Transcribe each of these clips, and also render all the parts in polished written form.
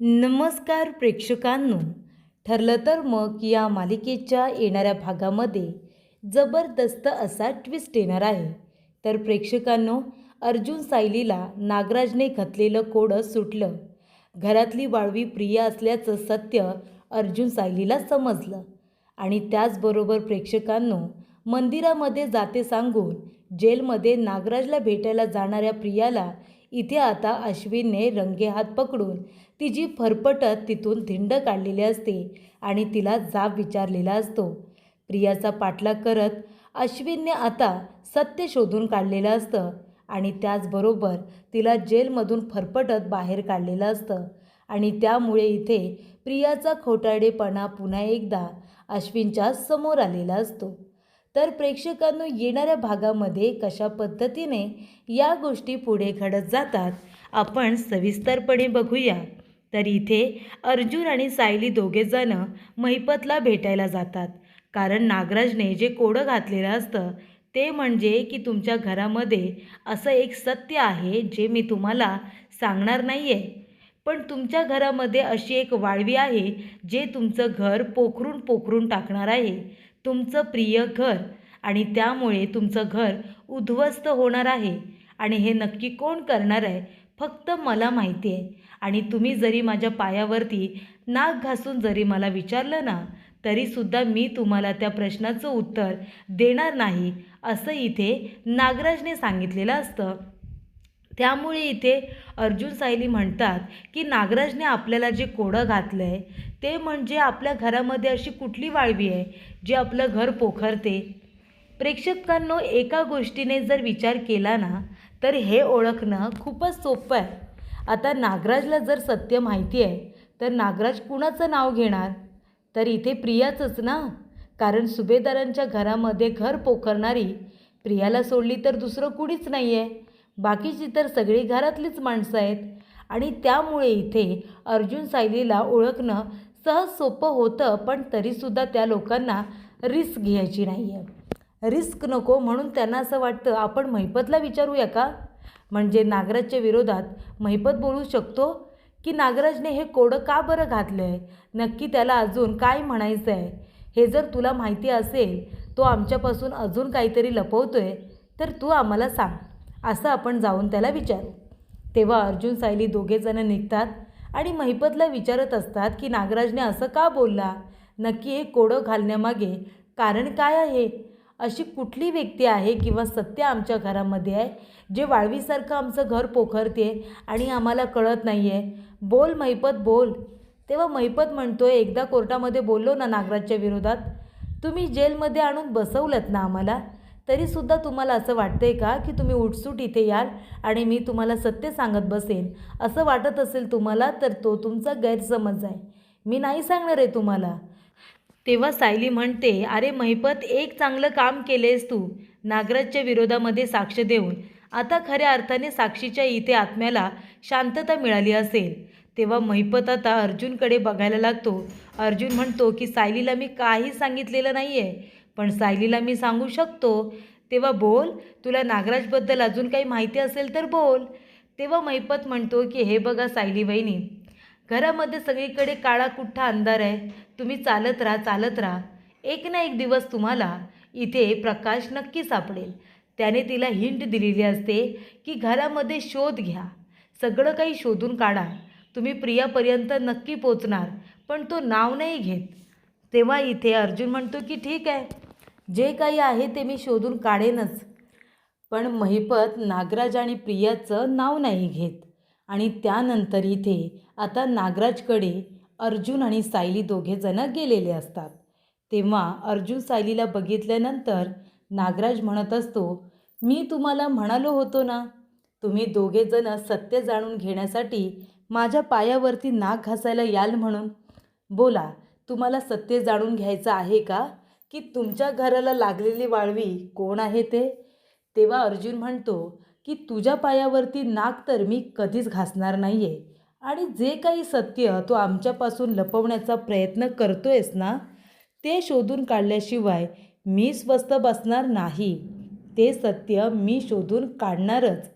नमस्कार प्रेक्षकांनो. ठरलं तर मग या मालिकेच्या येणाऱ्या भागामध्ये जबरदस्त असा ट्विस्ट येणार आहे. तर प्रेक्षकांनो, अर्जुन सायलीला नागराजने घातलेलं कोडं सुटलं. घरातली वाळवी प्रिया असल्याचं सत्य अर्जुन सायलीला समजलं आणि त्याचबरोबर प्रेक्षकांनो, मंदिरामध्ये जाते सांगून जेलमध्ये नागराजला भेटायला जाणाऱ्या प्रियाला इथे आता अश्विनने रंगेहात पकडून तिची फरफटत तिथून धिंड काढलेली असते आणि तिला जाब विचारलेला असतो. प्रियाचा पाठलाग करत अश्विनने आता सत्य शोधून काढलेलं असतं आणि त्याचबरोबर तिला जेलमधून फरफटत बाहेर काढलेलं असतं आणि त्यामुळे इथे प्रियाचा खोटारडेपणा पुन्हा एकदा अश्विनच्या समोर आलेला असतो. तर प्रेक्षकांनो, येणाऱ्या भागामध्ये कशा पद्धतीने या गोष्टी पुढे घडत जातात आपण सविस्तरपणे बघूया. तर इथे अर्जुन आणि सायली दोघेजण महिपतला भेटायला जातात. कारण नागराजने जे कोडं घातलेलं असतं ते म्हणजे की तुमच्या घरामध्ये असं एक सत्य आहे जे मी तुम्हाला सांगणार नाही आहे, पण तुमच्या घरामध्ये अशी एक वाळवी आहे जे तुमचं घर पोखरून पोखरून टाकणार आहे, तुमचं प्रिय घर, आणि त्यामुळे तुमचं घर उद्ध्वस्त होणार आहे. आणि हे नक्की कोण करणार आहे फक्त मला माहिती आहे. आणि तुम्ही जरी माझ्या पायावरती नाक घासून जरी मला विचारलं ना, तरीसुद्धा मी तुम्हाला त्या प्रश्नाचं उत्तर देणार नाही, असं इथे नागराजने सांगितलेलं असतं. त्यामुळे इथे अर्जुन सायली म्हणतात की नागराजने आपल्याला जे कोडं घातलं आहे ते म्हणजे आपल्या घरामध्ये अशी कुठली वाळवी आहे जी आपलं घर पोखरते. प्रेक्षकांनो, एका गोष्टीने जर विचार केला ना तर हे ओळखणं खूपच सोपं आहे. आता नागराजला जर सत्य माहिती आहे तर नागराज कुणाचं नाव घेणार? तर इथे प्रियाचंच ना. कारण सुभेदारांच्या घरामध्ये घर पोखरणारी प्रियाला सोडली तर दुसरं कुणीच नाही आहे. बाकीची तर सगळी घरातलीच माणसं आहेत. आणि त्यामुळे इथे अर्जुन सायलीला ओळखणं सहज सोपं होतं, पण तरीसुद्धा त्या लोकांना रिस्क घ्यायची नाही आहे. रिस्क नको म्हणून त्यांना असं वाटतं आपण महिपतला विचारूया का, म्हणजे नागराजच्या विरोधात महिपत बोलू शकतो की नागराजने हे कोडं का बरं घातलं आहे, नक्की त्याला अजून काय म्हणायचं आहे, हे जर तुला माहिती असेल, तो आमच्यापासून अजून काहीतरी लपवतोय तर तू आम्हाला सांग, असं आपण जाऊन त्याला विचारू. तेव्हा अर्जुन सायली दोघेजणं निघतात आणि महिपतला विचारत असतात की नागराजने असं का बोलला, नक्की हे कोडं घालण्यामागे कारण काय आहे, अशी कुठली व्यक्ती आहे किंवा सत्य आमच्या घरामध्ये आहे जे वाळवीसारखं आमचं घर पोखरते आणि आम्हाला कळत नाही आहे, बोल महिपत बोल. तेव्हा महिपत म्हणतोय, एकदा कोर्टामध्ये बोललो ना नागराजच्या विरोधात, तुम्ही जेलमध्ये आणून बसवलंत ना आम्हाला, तरीसुद्धा तुम्हाला असं वाटतंय का की तुम्ही उठसूट इथे याल आणि मी तुम्हाला सत्य सांगत बसेन? असं वाटत असेल तुम्हाला तर तो तुमचा गैरसमज आहे, मी नाही सांगणार आहे तुम्हाला. तेव्हा सायली म्हणते, अरे महिपत, एक चांगलं काम केलेस तू नागराजच्या विरोधामध्ये साक्ष देऊन. आता खऱ्या अर्थाने साक्षीच्या इथे आत्म्याला शांतता मिळाली असेल. तेव्हा महिपत आता अर्जुनकडे बघायला लागतो. अर्जुन म्हणतो की सायलीला मी काही सांगितलेलं नाही आहे, पण सायलीला मी सांगू शकतो. तेव्हा बोल, तुला नागराजबद्दल अजून काही माहिती असेल तर बोल. तेव्हा महिपत म्हणतो की हे बघा सायली वहिनी, घरामध्ये सगळीकडे काळाकुठ्ठा अंधार आहे, तुम्ही चालत राहा चालत राहा, एक ना एक दिवस तुम्हाला इथे प्रकाश नक्की सापडेल. त्याने तिला हिंट दिलेली असते की घरामध्ये शोध घ्या, सगळं काही शोधून काढा, तुम्ही प्रियापर्यंत नक्की पोचणार, पण तो नाव नाही घेत. तेव्हा इथे अर्जुन म्हणतो की ठीक आहे, जे काही आहे ते मी शोधून काढेनच, पण महिपत नागराज आणि प्रियाचं नाव नाही घेत. आणि त्यानंतर इथे आता नागराजकडे अर्जुन आणि सायली दोघेजणं गेलेले असतात. तेव्हा अर्जुन सायलीला बघितल्यानंतर नागराज म्हणत असतो, मी तुम्हाला म्हणालो होतो ना, तुम्ही दोघेजणं सत्य जाणून घेण्यासाठी माझ्या पायावरती नाक घासायला याल म्हणून. बोला, तुम्हाला सत्य जाणून घ्यायचं आहे का की तुमच्या घराला लागलेली वाळवी कोण आहे ते? तेव्हा अर्जुन म्हणतो की तुझ्या पायावरती नाक तर मी कधीच घासणार नाही आहे, आणि जे काही सत्य तो आमच्यापासून लपवण्याचा प्रयत्न करतोयस ना, ते शोधून काढल्याशिवाय मी स्वस्थ बसणार नाही. ते सत्य मी शोधून काढणारच.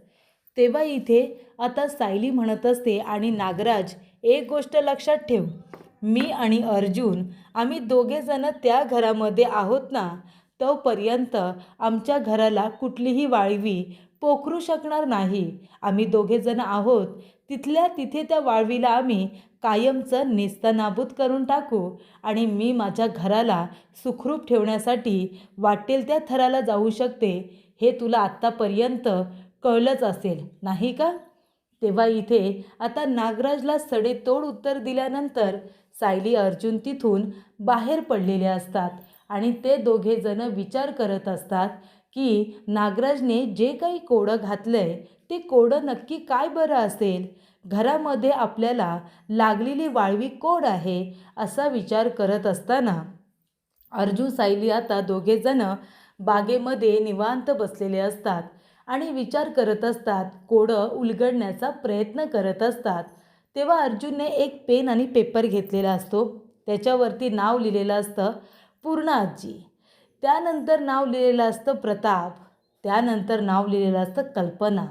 तेव्हा इथे आता सायली म्हणत असते आणि नागराज एक गोष्ट लक्षात ठेव, मी आणि अर्जुन आम्ही दोघेजणं त्या घरामध्ये आहोत ना, तोपर्यंत आमच्या घराला कुठलीही वाळवी पोखरू शकणार नाही. आम्ही दोघेजण आहोत तिथल्या तिथे त्या वाळवीला आम्ही कायमचं नेस्तनाबूत करून टाकू आणि मी माझ्या घराला सुखरूप ठेवण्यासाठी वाटेल त्या थराला जाऊ शकते, हे तुला आत्तापर्यंत कळलंच असेल नाही का? तेव्हा इथे आता नागराजला सडेतोड उत्तर दिल्यानंतर सायली अर्जुन तिथून बाहेर पडलेले असतात आणि ते दोघेजण विचार करत असतात की नागराजने जे काही कोडं घातलंय ते कोडं नक्की काय बरं असेल, घरामध्ये आपल्याला लागलेली वाळवी कोण आहे असा विचार करत असताना अर्जुन सायली आता दोघेजण बागेमध्ये निवांत बसलेले असतात आणि विचार करत असतात, कोडं उलगडण्याचा प्रयत्न करत असतात. तेव्हा अर्जुनने एक पेन आणि पेपर घेतलेला असतो. त्याच्यावरती नाव लिहिलेलं असतं पूर्णा आजी, त्यानंतर नाव लिहिलेलं असतं प्रताप, त्यानंतर नाव लिहिलेलं असतं कल्पना,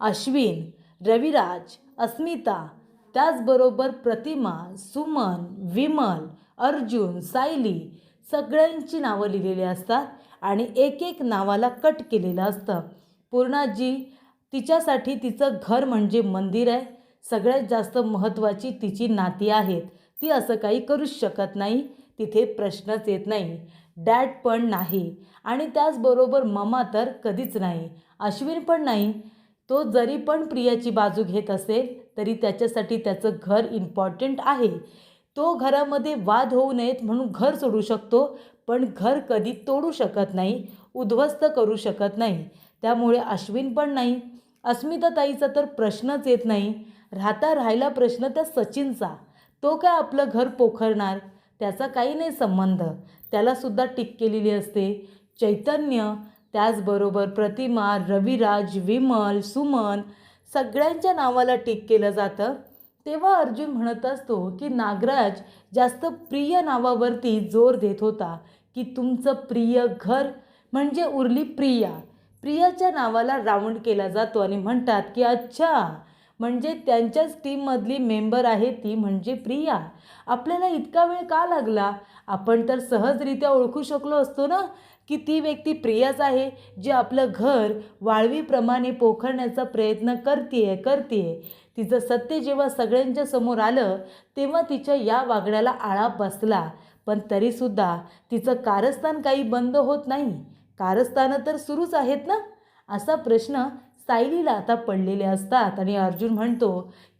अश्विन, रविराज, अस्मिता, त्याचबरोबर प्रतिमा, सुमन, विमल, अर्जुन, सायली सगळ्यांची नावं लिहिलेली असतात आणि एक एक नावाला कट केलेलं असतं. पूर्णाजी तिच्यासाठी तिचं घर म्हणजे मंदिर आहे. सगळ्यात जास्त महत्त्वाची तिची नाती आहेत. ती असं काही करूच शकत नाही, तिथे प्रश्नच येत नाही. डॅड पण नाही आणि त्याचबरोबर ममा तर कधीच नाही, अश्विन पण नाही. तो जरी पण प्रियाची बाजू घेत असेल तरी त्याच्यासाठी त्याचं घर इम्पॉर्टंट आहे. तो घरामध्ये वाद होऊ नयेत म्हणून घर सोडू शकतो, पण घर कधी तोडू शकत नाही, उद्ध्वस्त करू शकत नाही. त्यामुळे अश्विन पण नाही. अस्मिताताईचा तर प्रश्नच येत नाही. राहिला प्रश्न त्या सचिनचा. तो काय आपलं घर पोखरणार, त्याचा काही नाही संबंध, त्यालासुद्धा टिक केलेली असते. चैतन्य, त्याचबरोबर प्रतिमा, रविराज, विमल, सुमन सगळ्यांच्या नावाला टिक केलं जातं. तेव्हा अर्जुन म्हणत असतो की नागराज जास्त प्रिय नावावरती जोर देत होता की तुमचं प्रिय घर म्हणजे उरली प्रिया. प्रियाच्या नावाला राऊंड केला जातो आणि म्हणतात की अच्छा, म्हणजे त्यांच्याच टीममधली मेंबर आहे ती म्हणजे प्रिया. आपल्याला इतका वेळ का लागला? आपण तर सहजरित्या ओळखू शकलो असतो ना की ती व्यक्ती प्रियाच आहे, जी आपलं घर वाळवीप्रमाणे पोखरण्याचा प्रयत्न करतीये. तिचं सत्य जेव्हा सगळ्यांच्या समोर आलं तेव्हा तिच्या या वागण्याला आळा बसला. पण तरीसुद्धा तिचं कारस्थान काही बंद होत नाही. कारस्थानं तर सुरूच आहेत ना, असा प्रश्न सायलीला आता पडलेले असतात आणि अर्जुन म्हणतो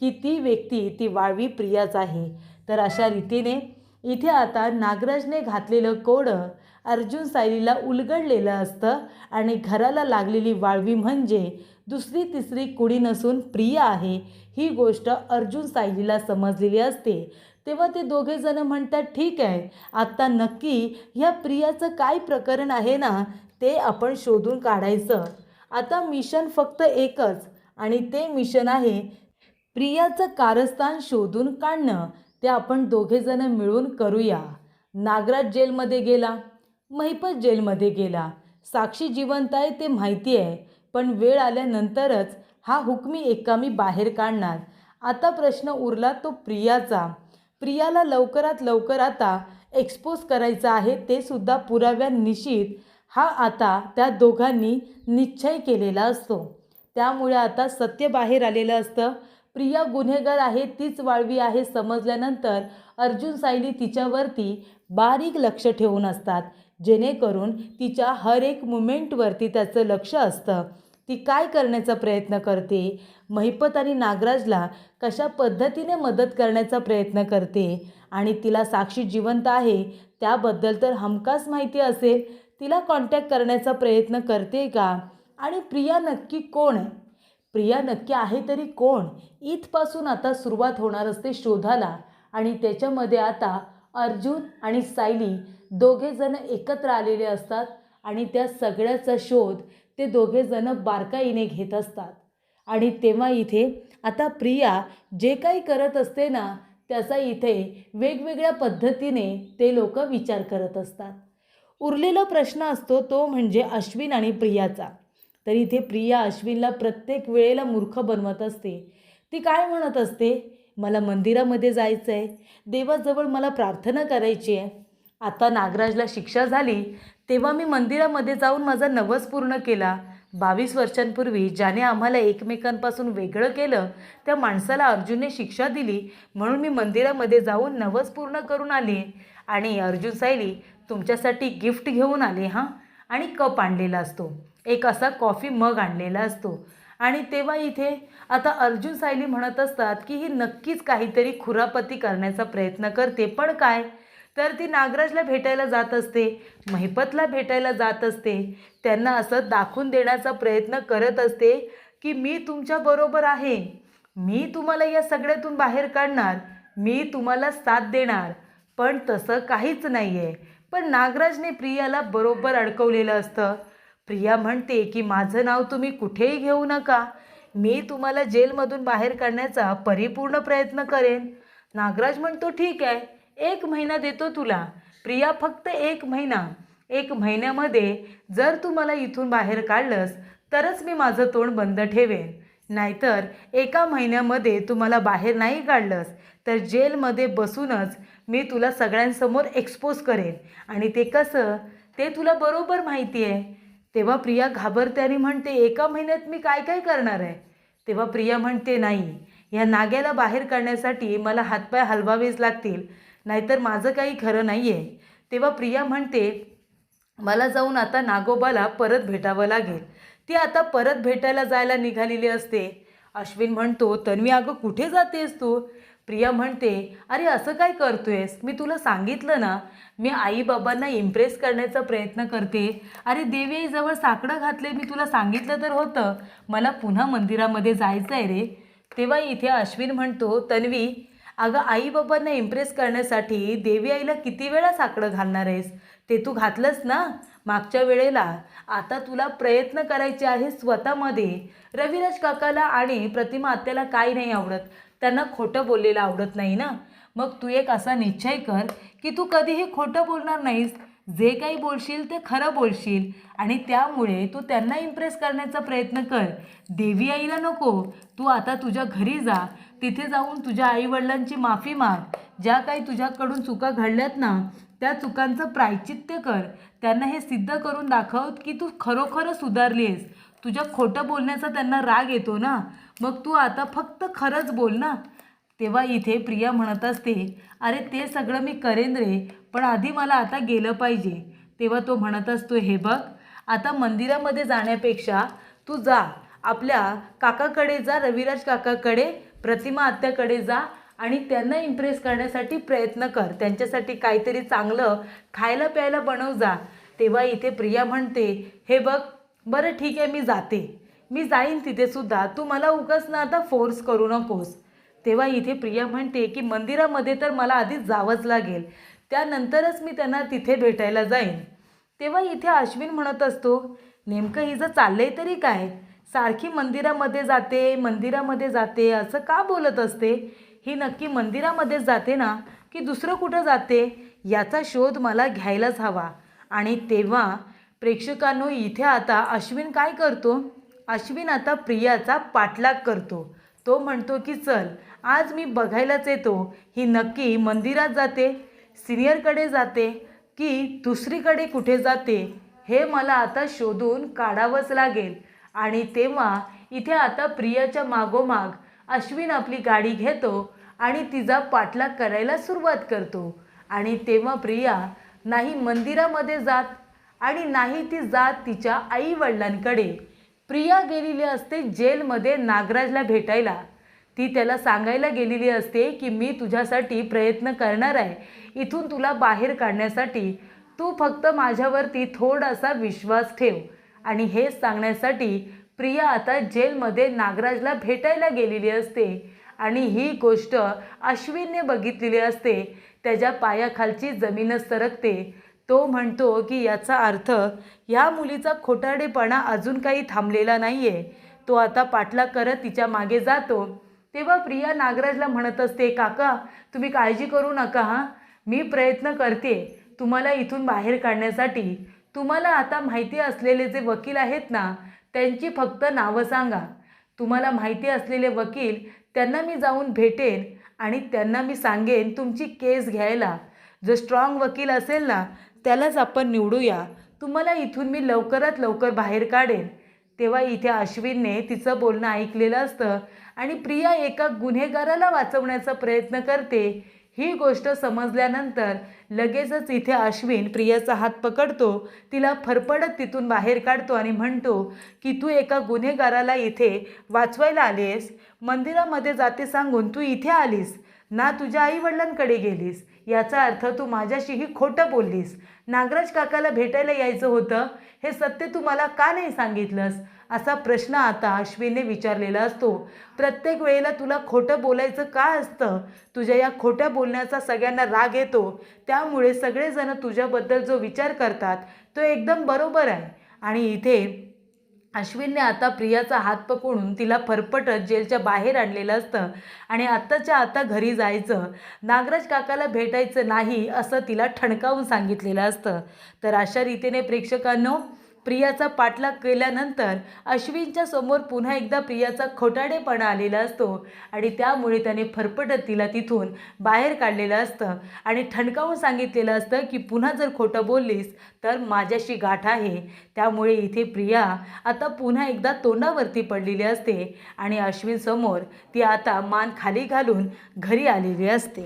की ती व्यक्ती ती वाळवी प्रियाच आहे. तर अशा रीतीने इथे आता नागराजने घातलेलं कोडं अर्जुन सायलीला उलगडलेलं असतं आणि घराला लागलेली वाळवी म्हणजे दुसरी तिसरी कुणी नसून प्रिया आहे, ही गोष्ट अर्जुन सायलीला समजलेली असते. तेव्हा ते दोघेजणं म्हणतात ठीक आहे, आत्ता नक्की ह्या प्रियाचं काय प्रकरण आहे ना ते आपण शोधून काढायचं. आता मिशन फक्त एकच आणि ते मिशन आहे प्रियाचं कारस्थान शोधून काढणं. ते आपण दोघेजणं मिळून करूया. नागराज जेलमध्ये गेला, महिपत जेलमध्ये गेला, साक्षी जिवंत आहे ते माहिती आहे, पण वेळ आल्यानंतरच हा हुकमी एकामी बाहेर काढणार. आता प्रश्न उरला तो प्रियाचा. प्रियाला लवकरात लवकर आता एक्सपोज करायचं आहे, ते सुद्धा पुराव्यानिशित हा आता त्या दोघांनी निश्चय केलेला असतो. त्यामुळे आता सत्य बाहेर आलेलं असतं. प्रिया गुन्हेगार आहे, तीच वाळवी आहे समजल्यानंतर अर्जुन सायली तिच्यावरती बारीक लक्ष ठेवून असतात, जेणेकरून तिच्या हर एक मुमेंटवरती त्याचं लक्ष असतं. ती काय करण्याचा प्रयत्न करते, महिपत आणि नागराजला कशा पद्धतीने मदत करण्याचा प्रयत्न करते आणि तिला साक्षी जिवंत आहे त्याबद्दल तर हमखास माहिती असेल, तिला कॉन्टॅक्ट करण्याचा प्रयत्न करते का? आणि प्रिया नक्की कोण आहे, प्रिया नक्की आहे तरी कोण, इथपासून आता सुरुवात होणार असते शोधाला. आणि त्याच्यामध्ये आता अर्जुन आणि सायली दोघेजण एकत्र आलेले असतात आणि त्या सगळ्याचा शोध ते दोघेजणं बारकाईने घेत असतात. आणि तेव्हा इथे आता प्रिया जे काही करत असते ना त्याचा इथे वेगवेगळ्या पद्धतीने ते लोक विचार करत असतात. उरलेला प्रश्न असतो तो म्हणजे अश्विन आणि प्रियाचा. तर इथे प्रिया अश्विनला प्रत्येक वेळेला मूर्ख बनवत असते. ती काय म्हणत असते, मला मंदिरामध्ये जायचं आहे, देवाजवळ मला प्रार्थना करायची आहे. आता नागराजला शिक्षा झाली तेव्हा मी मंदिरामध्ये जाऊन माझा नवस पूर्ण केला. 22 वर्षांपूर्वी ज्याने आम्हाला एकमेकांपासून वेगळं केलं त्या माणसाला अर्जुनने शिक्षा दिली, म्हणून मी मंदिरामध्ये जाऊन नवस पूर्ण करून आली. आणि अर्जुन सायली तुमच्यासाठी गिफ्ट घेऊन आले हां. आणि कप आणलेला असतो, एक असा कॉफी मग आणलेला असतो. आणि तेव्हा इथे आता अर्जुन सायली म्हणत असतात की ही नक्कीच काहीतरी खुरापती करण्याचा प्रयत्न करते. पण काय, तर ती नागराजला भेटायला जात असते, महिपतला भेटायला जात असते, त्यांना असं दाखवून देण्याचा प्रयत्न करत असते की मी तुमच्याबरोबर आहे, मी तुम्हाला या सगळ्यातून बाहेर काढणार, मी तुम्हाला साथ देणार. पण तसं काहीच नाही आहे. पण नागराजने प्रियाला बरोबर अडकवलेलं असतं. प्रिया म्हणते की माझं नाव तुम्ही कुठेही घेऊ नका, मी तुम्हाला जेलमधून बाहेर काढण्याचा परिपूर्ण प्रयत्न करेन. नागराज म्हणतो ठीक आहे, 1 महिना देतो तुला. प्रिया फक्त 1 महिना. 1 महिन्यामध्ये जर तू मला इथून बाहेर काढलंस तरच मी माझं तोंड बंद ठेवेन, नाहीतर 1 महिन्यामध्ये तू मला बाहेर नाही काढलंस तर जेलमध्ये बसूनच मी तुला सगळ्यांसमोर एक्सपोज करेन. आणि ते कसं ते तुला बरोबर माहिती आहे. तेव्हा प्रिया घाबरते आणि म्हणते 1 महिन्यात मी काय काय करणार आहे. तेव्हा प्रिया म्हणते नाही, या नाग्याला बाहेर काढण्यासाठी मला हातपाय हलवावेच लागतील, नाहीतर माझं काही खरं नाही आहे. तेव्हा प्रिया म्हणते मला जाऊन आता नागोबाला परत भेटावं लागेल. ती आता परत भेटायला जायला निघालेली असते. अश्विन म्हणतो तन्वी अगं कुठे जातेस तू. प्रिया म्हणते अरे असं काय करतोयस, मी तुला सांगितलं ना, मी आईबाबांना इम्प्रेस करण्याचा प्रयत्न करते. अरे देवी आईजवळ साकडं घातले, मी तुला सांगितलं तर होतं, मला पुन्हा मंदिरामध्ये जायचं आहे रे. तेव्हा इथे अश्विन म्हणतो तन्वी अगं आईबाबांना इम्प्रेस करण्यासाठी देवी आईला किती वेळा साकडं घालणार आहेस, ते तू घातलंस ना मागच्या वेळेला. आता तुला प्रयत्न करायचे आहे स्वतःमध्ये. रविराज काकाला आणि प्रतिमा आत्याला काही नाही आवडत, त्यांना खोटं बोललेलं आवडत नाही ना. मग तू एक असा निश्चय कर की तू कधीही खोटं बोलणार नाहीस, जे काही बोलशील ते खरं बोलशील. आणि त्यामुळे तू त्यांना इम्प्रेस करण्याचा प्रयत्न कर, देवी आईला नको. तू आता तुझ्या घरी जा, तिथे जाऊन तुझ्या आईवडिलांची माफी माग, ज्या काही तुझ्याकडून चुका घडल्यात ना त्या चुकांचं प्रायचित्य कर, त्यांना हे सिद्ध करून दाखव की तू खरोखरच सुधारली आहेस. तुझ्या खोटं बोलण्याचा त्यांना राग येतो ना, मग तू आता फक्त खरंच बोल ना. तेव्हा इथे प्रिया म्हणत असते अरे ते सगळं मी करेन रे, पण आधी मला आता गेलं पाहिजे. तेव्हा तो म्हणत असतो हे बघ, आता मंदिरामध्ये जाण्यापेक्षा तू जा आपल्या काकाकडे जा, रविराज काकाकडे, प्रतिमा आत्याकडे जा आणि त्यांना इम्प्रेस करण्यासाठी प्रयत्न कर, त्यांच्यासाठी काहीतरी चांगलं खायला प्यायला बनव जा. तेव्हा इथे प्रिया म्हणते हे बघ बरं ठीक आहे, मी जाते, मी जाईन तिथेसुद्धा, तू मला उगाच ना आता फोर्स करू नकोस. तेव्हा इथे प्रिया म्हणते की मंदिरामध्ये तर मला आधीच जावंच लागेल, त्यानंतरच मी त्यांना तिथे भेटायला जाईन. तेव्हा इथे अश्विन म्हणत असतो नेमकं हिचं चाललंय तरी काय, सारखी मंदिरामध्ये जाते मंदिरामध्ये जाते असं का बोलत असते. ही नक्की मंदिरामध्येच जाते ना की दुसरं कुठं जाते, याचा शोध मला घ्यायलाच हवा. आणि तेव्हा प्रेक्षकांनो इथे आता अश्विन काय करतो, अश्विन आता प्रियाचा पाठलाग करतो. तो म्हणतो की चल आज मी बघायलाच येतो ही नक्की मंदिरात जाते, सिनियरकडे जाते की दुसरीकडे कुठे जाते, हे मला आता शोधून काढावंच लागेल. आणि तेव्हा इथे आता प्रियाच्या मागोमाग अश्विन आपली गाडी घेतो आणि तिचा पाठलाग करायला सुरुवात करतो. आणि तेव्हा प्रिया नाही मंदिरामध्ये जात आणि नाही ती जात तिच्या आईवडिलांकडे. प्रिया गेलेली असते जेलमध्ये नागराजला भेटायला. ती त्याला सांगायला गेलेली असते की मी तुझ्यासाठी प्रयत्न करणार आहे, इथून तुला बाहेर काढण्यासाठी, तू फक्त माझ्यावरती थोडासा विश्वास ठेव. आणि हेच सांगण्यासाठी प्रिया आता जेलमध्ये नागराजला भेटायला गेलेली असते. आणि ही गोष्ट अश्विनने बघितलेली असते, त्याच्या पायाखालची जमीनच सरकते. तो म्हणतो की याचा अर्थ या मुलीचा खोटारडेपणा अजून काही थांबलेला नाही आहे. तो आता पाठलाग करत तिच्या मागे जातो. तेव्हा प्रिया नागराजला म्हणत असते काका तुम्ही काळजी करू नका हां, मी प्रयत्न करते तुम्हाला इथून बाहेर काढण्यासाठी. तुम्हाला आता माहिती असलेले जे वकील आहेत ना त्यांची फक्त नावं सांगा, तुम्हाला माहिती असलेले वकील त्यांना मी जाऊन भेटेन आणि त्यांना मी सांगेन तुमची केस घ्यायला. जो स्ट्रॉंग वकील असेल ना त्यालाच आपण निवडूया. तुम्हाला इथून मी लवकरात लवकर बाहेर काढेन. तेव्हा इथे अश्विनने तिचं बोलणं ऐकलेलं असतं आणि प्रिया एका गुन्हेगाराला वाचवण्याचा प्रयत्न करते ही गोष्ट समजल्यानंतर लगेचच इथे अश्विन प्रियाचा हात पकडतो, तिला फरफडत तिथून बाहेर काढतो आणि म्हणतो की तू एका गुन्हेगाराला इथे वाचवायला आलीस, मंदिरामध्ये जाते सांगून तू इथे आलीस ना, तुझ्या आईवडिलांकडे गेलीस. याचा अर्थ तू माझ्याशीही खोटं बोललीस. नागराज काकाला भेटायला यायचं होतं, हे सत्य तू मला का नाही सांगितलंस, असा प्रश्न आता अश्विनने विचारलेला असतो. प्रत्येक वेळेला तुला खोटं बोलायचं का असतं? तुझ्या या खोट्या बोलण्याचा सगळ्यांना राग येतो, त्यामुळे सगळेजण तुझ्याबद्दल जो विचार करतात तो एकदम बरोबर आहे. आणि इथे अश्विनने आता प्रियाचा हात पकडून तिला फरफटत जेलच्या बाहेर आणलेलं असतं आणि आत्ताच्या आता घरी जायचं, नागराज काकाला भेटायचं नाही असं तिला ठणकावून सांगितलेलं असतं. तर अशा रीतीने प्रेक्षकांनो, प्रियाचा पाठलाग केल्यानंतर अश्विनच्या समोर पुन्हा एकदा प्रियाचा खोटाडेपणा आलेला असतो आणि त्यामुळे त्याने फरफटत तिला तिथून बाहेर काढलेलं असतं आणि ठणकावून सांगितलेलं असतं की पुन्हा जर खोटं बोललीस तर माझ्याशी गाठ आहे. त्यामुळे इथे प्रिया आता पुन्हा एकदा तोंडावरती पडलेली असते आणि अश्विन समोर ती आता मान खाली घालून घरी आलेली असते.